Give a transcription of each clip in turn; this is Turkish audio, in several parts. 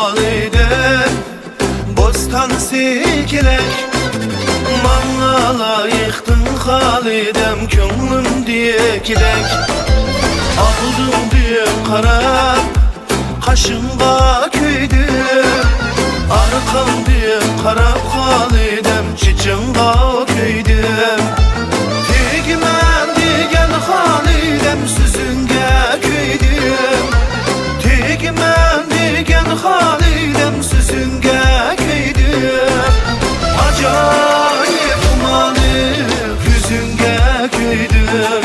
halidem bostan sikilek. Bana layıktın halidem könglim dikilek. Aldım bir karar kaşınga köydüm, arkam bir karab halidem çiçinga köydüm. Tegmen degen halidem süzünge köydüm. Tegmen degen halidem süzünge köydüm. Acayip umanık yüzünge köydüm.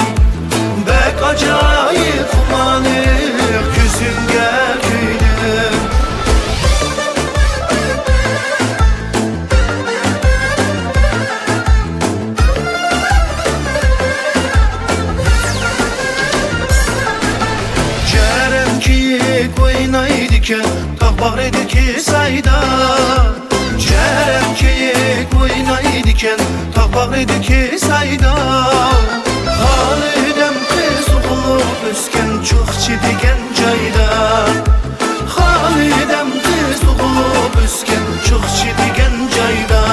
Bek acayip umanık yüzünge köydüm. Cerem ki koynaydiken tağ bağrıdaki sayda. Cerem ki koynaydiken tağ bağrıdaki sayda. Halidem kız olup ösken çok çidigen cayda. Halidem kız olup ösken çok çidigen cayda.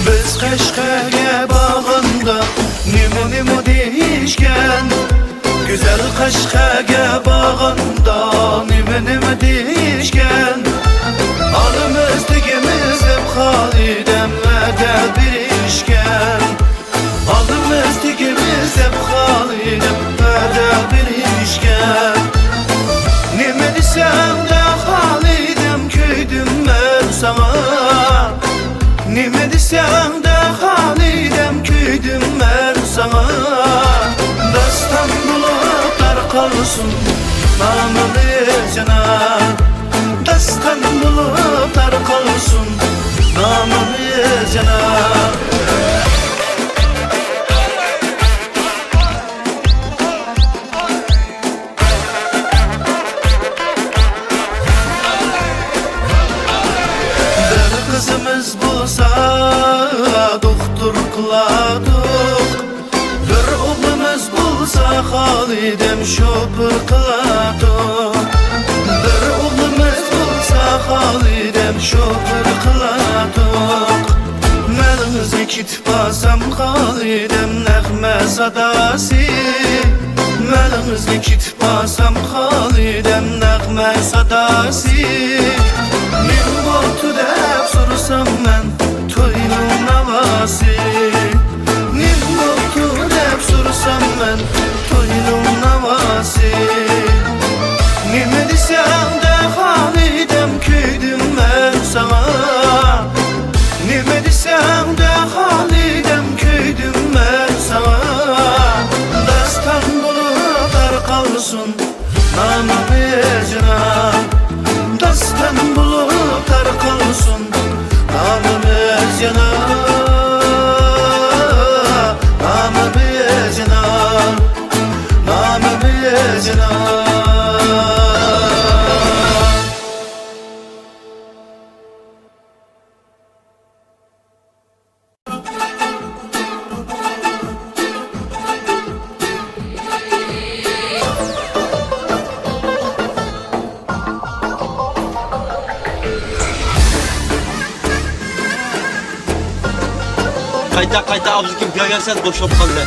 Biz Kaşgarga bağında nimo deyişken. Güzel Kaşgarga bağında nimo deyişken. Alımız digimiz hep halidem öde bir işken. Alımız digimiz hep halidem öde bir işken. Nime desem de halidem köydüm ben sana. Nime desem de halidem köydüm ben sana. Dastan bulutlar kalsın namımız yanar. Dastan bulutlar kalsın namımız yanar. Bir kızımız bulsa doktor kıladık. Bir oğlumuz bulsa halidem şoför kıladık. Bir oğlumuz bulsa halidem şoför kıladık. Melimizi kitbasam halidem nəğmə sadası. Melimizi kitbasam halidem nəğmə sadası. Min botu deb sorsam mən toyunun havası. Min botu deb sorsam mən toyunun havası. Nime desem de halidem köydüm ben sana. Nime desem de halidem köydüm ben sana. Dastan bulutlar kalsın namımız yanar. Dastan bulutlar kalsın namımız yanar. Namımız yanar. Namımız yanar. Kayta abzı kim görürseniz boşop kaldı.